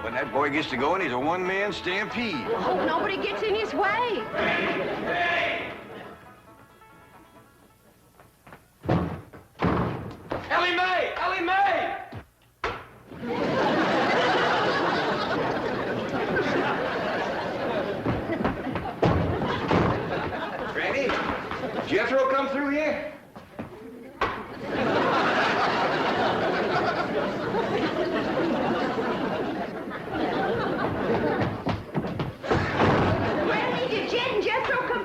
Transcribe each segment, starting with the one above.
When that boy gets to going, he's a one-man stampede. I hope nobody gets in his way. Hey! Elly Mae! Elly Mae! Granny, Jethro come through here? Granny, did Jed and Jethro come?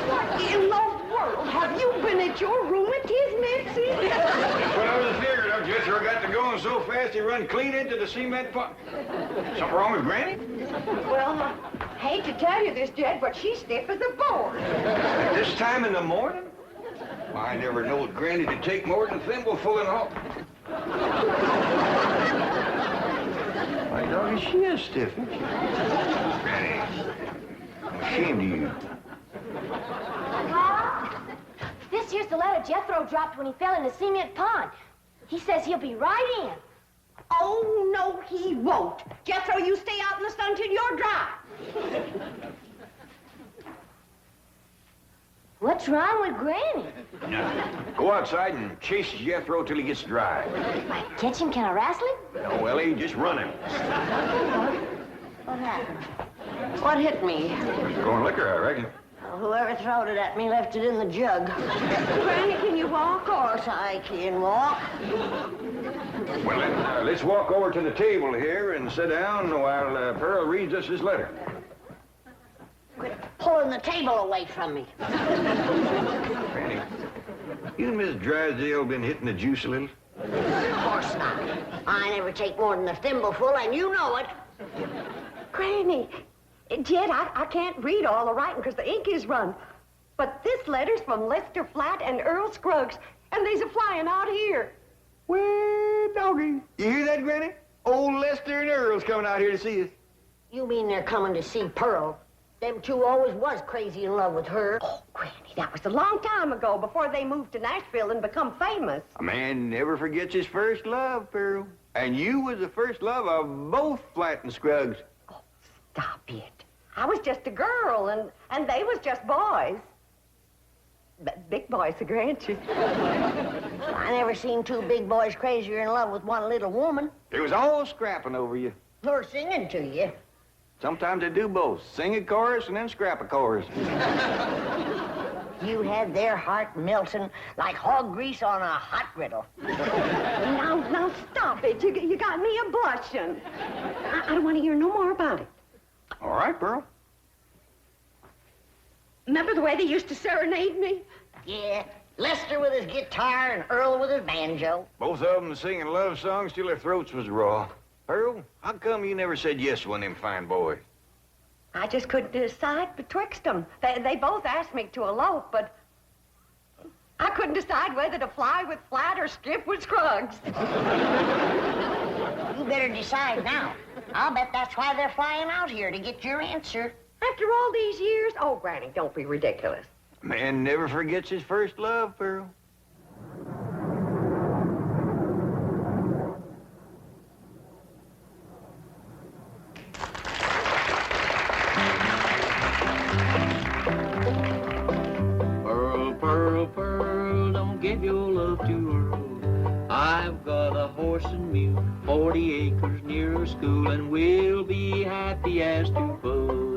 What in the world? Have you been at your room at his, Mitzi? That's what I was figuring. Jethro got to going so fast he run clean into the cement pot. Something wrong with Granny? Well, I hate to tell you this, Jed, but she's stiff as a board. At this time in the morning? I never knowed Granny to take more than a thimbleful and all. My doggy, she is stiff, isn't she? Granny, I'm ashamed of you. This here's the letter Jethro dropped when he fell in the cement pond. He says he'll be right in. Oh, no, he won't. Jethro, you stay out in the sun till you're dry. What's wrong with Granny? No. Go outside and chase Jethro till he gets dry. I catch him, can I wrestle him? No, Elly, just run him. What happened? What hit me? Going liquor, I reckon. Whoever throwed it at me left it in the jug. Granny, can you walk? Of course I can walk. Well, then, let's walk over to the table here and sit down while Pearl reads us his letter. Quit pulling the table away from me. Granny, you and Miss Drysdale been hitting the juice a little? Of course not. I never take more than a thimbleful, and you know it. Granny, Jed, I can't read all the writing because the ink is run. But this letter's from Lester Flatt and Earl Scruggs, and they's a-flying out here. Well, doggy. You hear that, Granny? Old Lester and Earl's coming out here to see us. You mean they're coming to see Pearl? Them two always was crazy in love with her. Oh, Granny, that was a long time ago, before they moved to Nashville and become famous. A man never forgets his first love, Pearl. And you was the first love of both Flatt and Scruggs. Oh, stop it. I was just a girl, and they was just boys. Big boys, I grant you. I never seen two big boys crazier in love with one little woman. They was all scrapping over you. Or singing to you. Sometimes they do both. Sing a chorus and then scrap a chorus. You had their heart melting like hog grease on a hot griddle. Now stop it. You got me a-blushing. I don't want to hear no more about it. All right, Pearl. Remember the way they used to serenade me? Yeah. Lester with his guitar and Earl with his banjo. Both of them singing love songs till their throats was raw. Pearl, how come you never said yes to one of them fine boys? I just couldn't decide betwixt them. They both asked me to elope, but I couldn't decide whether to fly with Flatt or strip with Scruggs. You better decide now. I'll bet that's why they're flying out here, to get your answer. After all these years? Oh, Granny, don't be ridiculous. Man never forgets his first love, Pearl. Pearl, Pearl, Pearl, don't give your love to Earl. I've got a horse and mule, 40 acres near a school, and we'll be happy as two buds.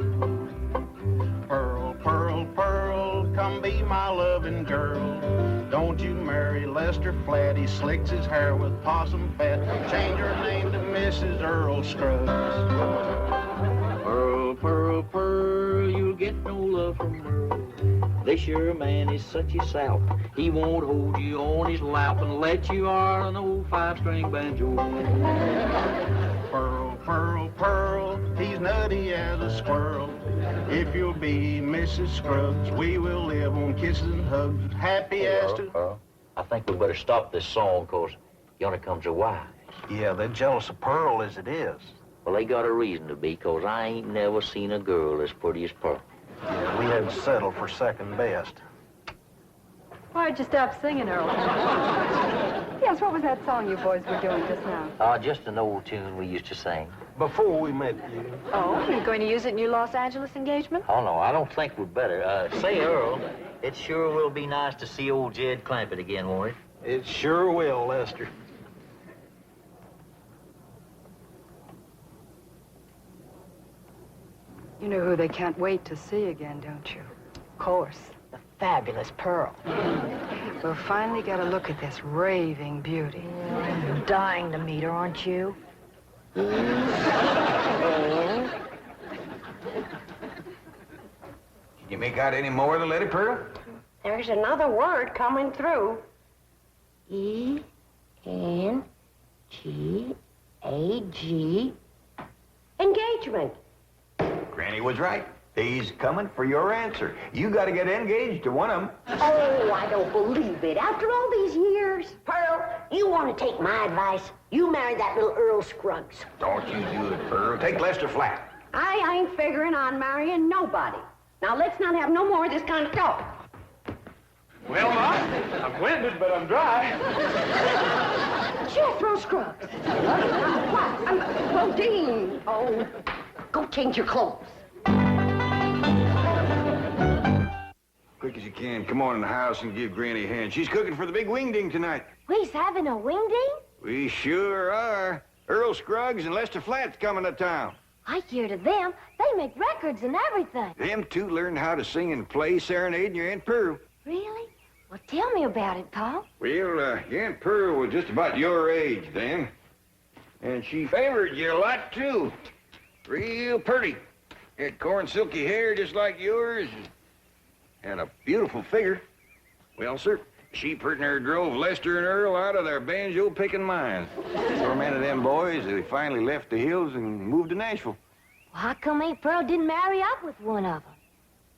Pearl, Pearl, Pearl, come be my loving girl. Don't you marry Lester Flatt, he slicks his hair with possum fat. Change her name to Mrs. Earl Scruggs. Pearl, Pearl, Pearl, you'll get no love from Earl. This your man is such a sap. He won't hold you on his lap and let you on an old 5-string banjo. Pearl, Pearl, Pearl, he's nutty as a squirrel. If you'll be Mrs. Scruggs, we will live on kisses and hugs, happy as to... I think we better stop this song, cause yonder comes a wife. Yeah, they're jealous of Pearl as it is. Well, they got a reason to be, cause I ain't never seen a girl as pretty as Pearl. Yeah, we had to settle for second best. Why'd you stop singing, Earl? Yes, what was that song you boys were doing just now? Just an old tune we used to sing. Before we met you. Oh, you're going to use it in your Los Angeles engagement? Oh, no, I don't think we'd better. Say, Earl, it sure will be nice to see old Jed Clampett again, won't it? It sure will, Lester. You know who they can't wait to see again, don't you? Of course, the fabulous Pearl. We'll finally get a look at this raving beauty. You're dying to meet her, aren't you? You make out any more of the letter, Pearl? There's another word coming through. E-N-G-A-G. Engagement. Granny was right. He's coming for your answer. You got to get engaged to one of them. Oh, I don't believe it. After all these years. Pearl, you want to take my advice? You marry that little Earl Scruggs. Don't you do it, Pearl. Take Lester Flatt. I ain't figuring on marrying nobody. Now, let's not have no more of this kind of talk. Well, Ma, I'm winded, but I'm dry. Jethro Scruggs. What? Bodine. Oh, go change your clothes. Quick as you can, come on in the house and give Granny a hand. She's cooking for the big Wingding tonight. We's having a wingding? We sure are. Earl Scruggs and Lester Flatt's coming to town. I hear to them, they make records and everything. Them two learned how to sing and play serenading your Aunt Pearl. Really? Well, tell me about it, Pa. Well, your Aunt Pearl was just about your age then. And she favored you a lot, too. Real pretty. Had corn silky hair just like yours. Had a beautiful figure. Well, sir, she pretty near drove Lester and Earl out of their banjo-picking minds. Tormented them boys, they finally left the hills and moved to Nashville. Well, how come Aunt Pearl didn't marry up with one of them?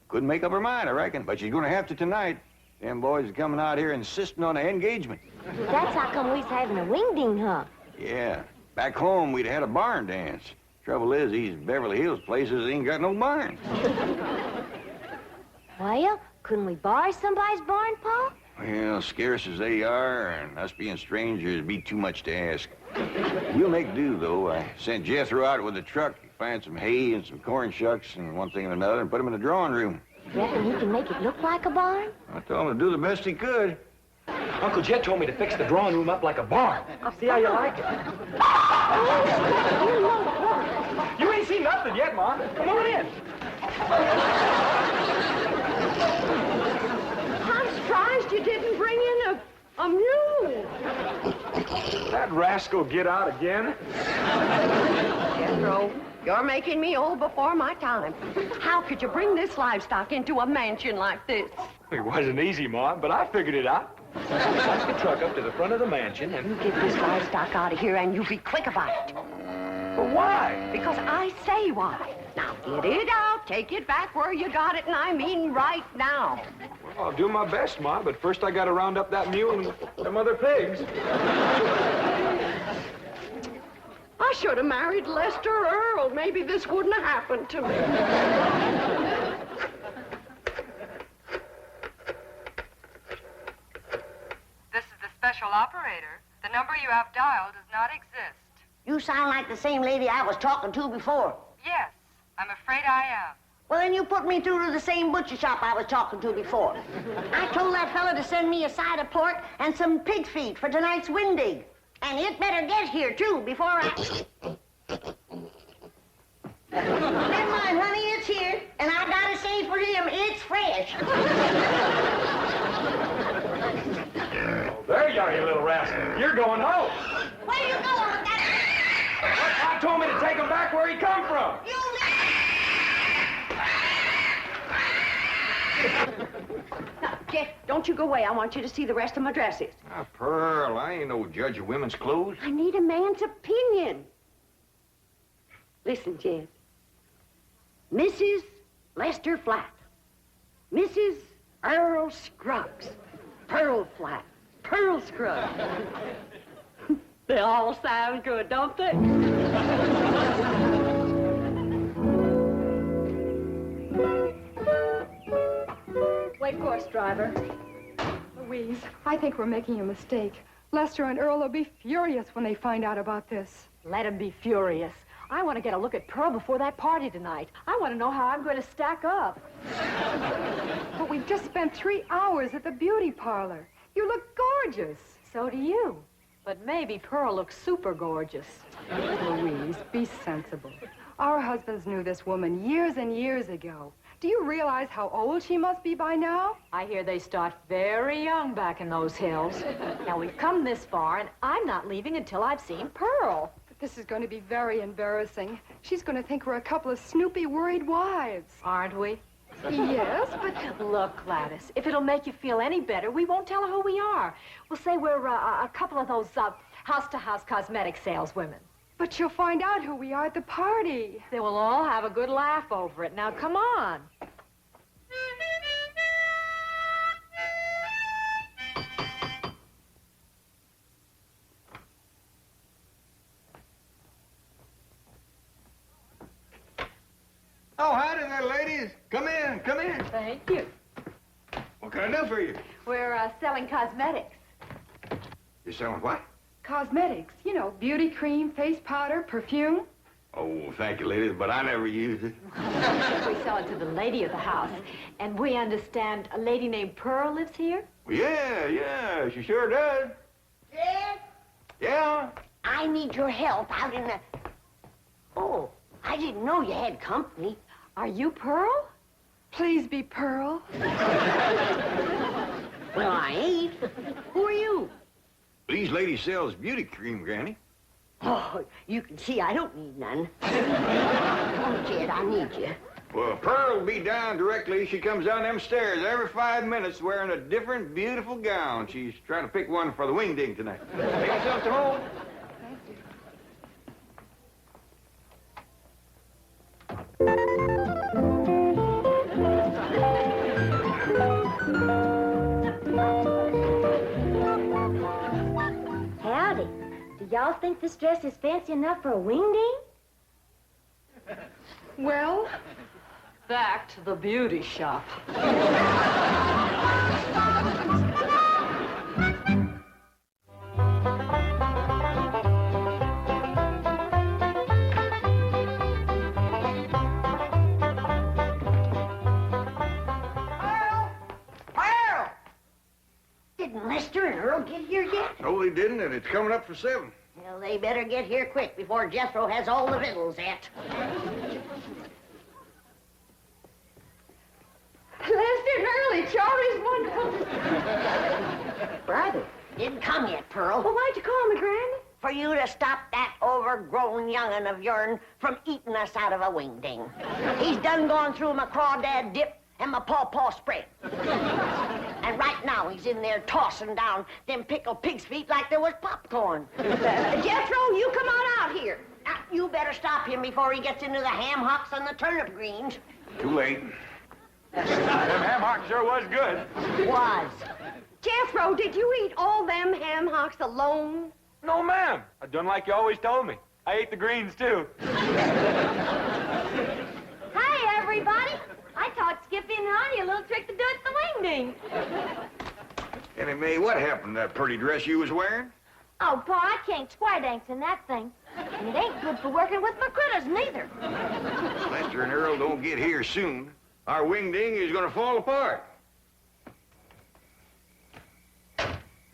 Couldn't make up her mind, I reckon, but she's gonna have to tonight. Them boys are coming out here insisting on an engagement. That's how come we's having a wingding, huh? Yeah. Back home, we'd had a barn dance. Trouble is, these Beverly Hills places ain't got no barns. Well, couldn't we borrow somebody's barn, Pa? Well, scarce as they are, and us being strangers, it'd be too much to ask. We'll make do, though. I sent Jethro out with a truck to find some hay and some corn shucks and one thing and another and put them in the drawing room. Reckon he can make it look like a barn? I told him to do the best he could. Uncle Jed told me to fix the drawing room up like a barn. I'll see how you like it. You ain't seen nothing yet, Ma. Come on in. I'm surprised you didn't bring in a mule. That rascal get out again. Jethro, you're making me old before my time. How could you bring this livestock into a mansion like this? It wasn't easy, Ma, but I figured it out. Took the truck up to the front of the mansion and... You get this livestock out of here and you be quick about it. But why? Because I say why. Now, get it out, take it back where you got it, and I mean right now. Well, I'll do my best, Ma, but first I gotta round up that mule and them other pigs. I should have married Lester Earl. Maybe this wouldn't have happened to me. This is the special operator. The number you have dialed does not exist. You sound like the same lady I was talking to before. Yes, I'm afraid I am. Well, then you put me through to the same butcher shop I was talking to before. I told that fella to send me a side of pork and some pig feet for tonight's Wingding. And it better get here, too, before I... Never mind, honey, it's here. And I gotta say for him, it's fresh. Oh, there you are, you little rascal. You're going home. Where you going with that? I told me to take him back where he come from. You Now, Jeff, don't you go away. I want you to see the rest of my dresses. Now, Pearl, I ain't no judge of women's clothes. I need a man's opinion. Listen, Jed. Mrs. Lester Flatt. Mrs. Earl Scruggs. Pearl Flatt. Pearl Scruggs. They all sound good, don't they? Wait for us, driver. Louise, I think we're making a mistake. Lester and Earl will be furious when they find out about this. Let him be furious. I want to get a look at Pearl before that party tonight. I want to know how I'm going to stack up. But we've just spent 3 hours at the beauty parlor. You look gorgeous. So do you. But maybe Pearl looks super gorgeous. Louise, be sensible. Our husbands knew this woman years and years ago. Do you realize how old she must be by now? I hear they start very young back in those hills. Now, we've come this far, and I'm not leaving until I've seen Pearl. But this is going to be very embarrassing. She's going to think we're a couple of snoopy, worried wives. Aren't we? Yes, but... Look, Gladys, if it'll make you feel any better, we won't tell her who we are. We'll say we're a couple of those house-to-house cosmetic saleswomen. But she'll find out who we are at the party. They will all have a good laugh over it. Now, come on. Oh, howdy there, ladies. Come in, come in. Thank you. What can I do for you? We're selling cosmetics. You're selling what? Cosmetics, you know, beauty cream, face powder, perfume. Oh, thank you, ladies, but I never use it. We sell it to the lady of the house. And we understand a lady named Pearl lives here? Well, yeah, she sure does. Jed, Yeah? I need your help out in the... Oh, I didn't know you had company. Are you Pearl? Please be Pearl. Well, I ain't. Who are you? These ladies sells beauty cream, Granny. Oh, you can see I don't need none. Oh, Jed, I need you. Well, Pearl will be down directly. She comes down them stairs every 5 minutes wearing a different beautiful gown. She's trying to pick one for the Wingding tonight. Take yourself to home. Howdy. Do y'all think this dress is fancy enough for a wingding? Well, Back to the beauty shop. Pearl! Didn't Lester and Earl get here yet? No, they didn't, and it's coming up for 7. Well, they better get here quick before Jethro has all the victuals at. Lester and Earl, Charlie's wonderful. Brother, didn't come yet, Pearl. Well, why'd you call me, Granny? For you to stop that overgrown young'un of yourn from eating us out of a wingding. He's done gone through my crawdad dip and my pawpaw spread. And right now he's in there tossing down them pickled pig's feet like there was popcorn. Jethro, you come on out here. Now, you better stop him before he gets into the ham hocks and the turnip greens. Too late. Them ham hocks sure was good. Was. Jethro, did you eat all them ham hocks alone? No, ma'am. I done like you always told me. I ate the greens, too. Hi, everybody. I taught Skippy and Honey a little trick to do at the wingding. Annie Mae, what happened to that pretty dress you was wearing? Oh, Pa, I can't square dance in that thing. And it ain't good for working with my critters, neither. Lester and Earl don't get here soon. Our wingding is gonna fall apart.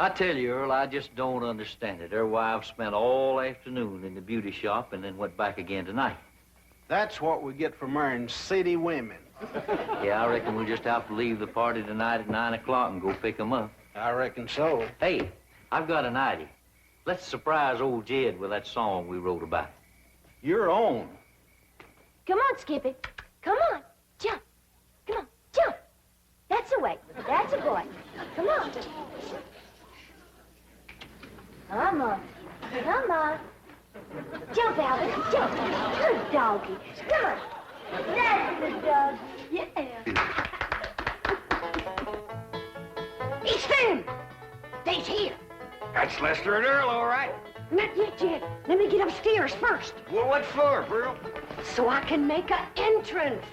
I tell you, Earl, I just don't understand it. Their wives spent all afternoon in the beauty shop and then went back again tonight. That's what we get for marrying city women. Yeah, I reckon we'll just have to leave the party tonight at 9 o'clock and go pick them up. I reckon so. Hey, I've got an idea. Let's surprise old Jed with that song we wrote about. Your own. Come on, Skippy. Come on. Jump. Come on, jump. That's the way. That's a boy. Come on. Come on. Come on. Jump, Albert. Jump. Good doggy. Come on. That's the doggy. Yeah. It's them. They's here. That's Lester and Earl, all right. Not yet, Jed. Let me get upstairs first, Well, what for, Pearl? so I can make an entrance.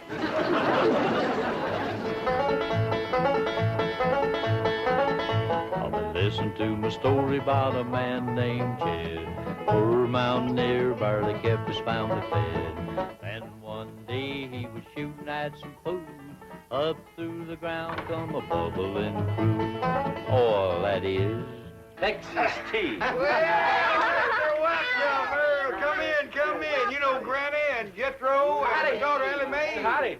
Listen to my story about a man named Jed. Poor mountaineer barely kept his family fed. And one day he was shooting at some food. Up through the ground come a bubbling crude. Oil, that is. Texas tea. Well, Mr. Welcome, Earl. Come in. You know Granny and Jethro and his daughter Elly Mae. Howdy.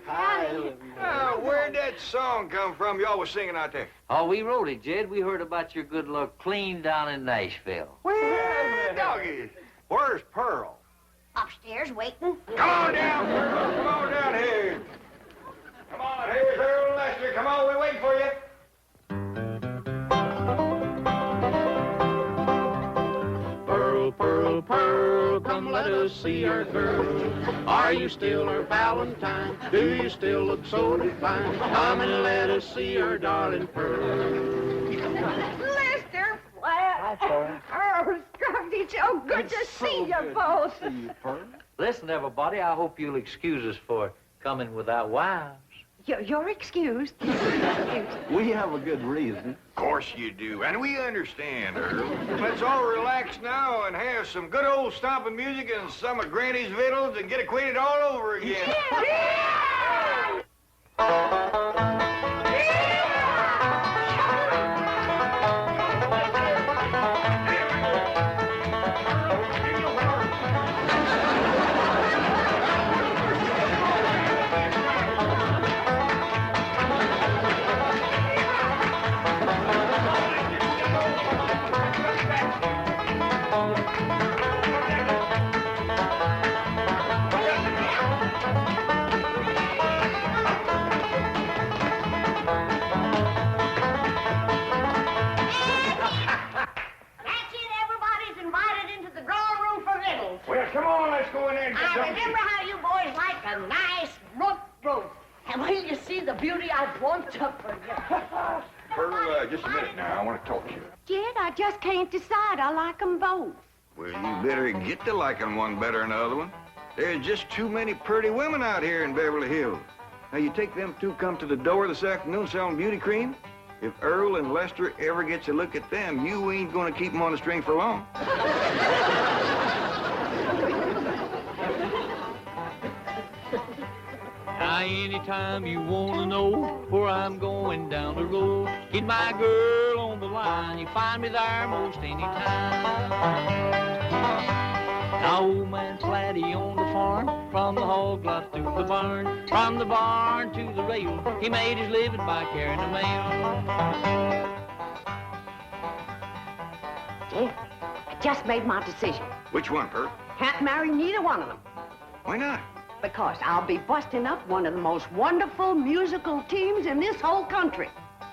Where'd that song come from you all was singing out there? Oh, we wrote it, Jed. We heard about your good luck clean down in Nashville. Well, doggies. Where's Pearl? Upstairs waiting. Come on down, Pearl. Come on down here. Come on, here's Earl and Lester. Come on, we're waiting for you. Pearl, Pearl, Pearl, come let us see our girl. Are you still her Valentine? Do you still look so divine? Come and let us see our darling Pearl. Lester Flatt. Hi, Pearl. Oh, Scruggs, it's so good to see you both. Listen, everybody, I hope you'll excuse us for coming without wives. You're excused. We have a good reason. Of course you do, and we understand, Earl. Let's all relax now and have some good old stomping music and some of Granny's victuals and get acquainted all over again. Well, come on, let's go in there and get I something. remember how you boys like a nice roast roast. And when you see the beauty I'd want to for you. Pearl, just a minute now. I want to talk to you. Jed, I just can't decide. I like them both. Well, you better get to liking one better than the other one. There's just too many pretty women out here in Beverly Hills. Now, you take them two come to the door this afternoon selling beauty cream. If Earl and Lester ever gets a look at them, you ain't going to keep them on the string for long. Now, anytime you want to know where I'm going down the road, get my girl on the line. You find me there most any time. Now, old man Flatty on the farm, from the hog lot to the barn, from the barn to the rail, he made his living by carrying the mail. Jed, I just made my decision. Which one, Pearl? Can't marry neither one of them. Why not? Because I'll be busting up one of the most wonderful musical teams in this whole country.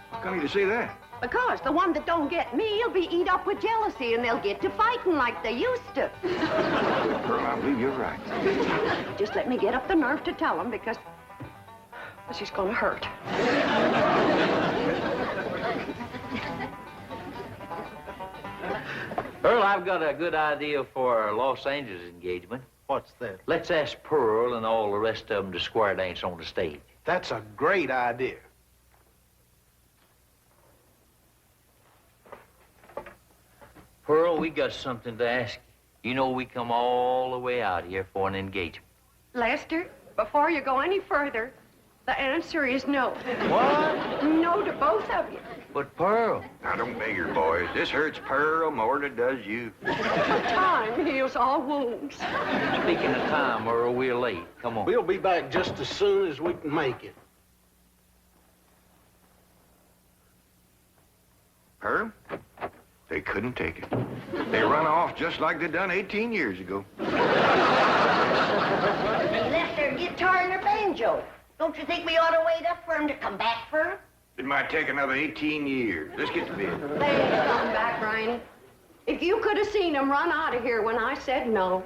How come you to say that? Because the one that don't get me will be eat up with jealousy, and they'll get to fighting like they used to. Pearl, I believe you're right. Just let me get up the nerve to tell them, because this is going to hurt. Earl, I've got a good idea for our Los Angeles engagement. What's that? Let's ask Pearl and all the rest of them to square dance on the stage. That's a great idea. Pearl, we got something to ask you. You know we come all the way out here for an engagement. Lester, before you go any further, the answer is no. What? No to both of you. But Pearl. Now, don't beg her, boys. This hurts Pearl more than it does you. Time heals all wounds. Speaking of time, Earl, we're late. Come on. We'll be back just as soon as we can make it. Pearl? They couldn't take it. They run off just like they done 18 years ago. They left their guitar and their banjo. Don't you think we ought to wait up for them to come back for her? It might take another 18 years. Let's get to bed. They ain't come back, Ryan. If you could have seen them run out of here when I said no.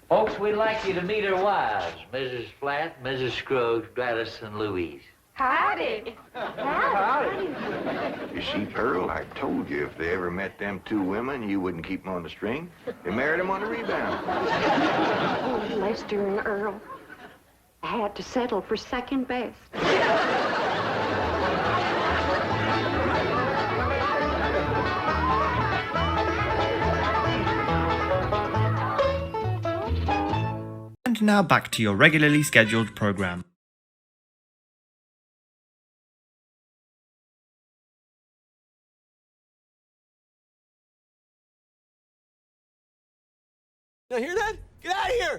Folks, we'd like you to meet our wives, Mrs. Flatt, Mrs. Scruggs, Gladys, and Louise. Howdy. You You see, Pearl, I told you if they ever met them two women, you wouldn't keep them on the string. They married them on the rebound. Oh, Lester and Earl. I had to settle for second best. And now back to your regularly scheduled program. Now hear that? Get out of here!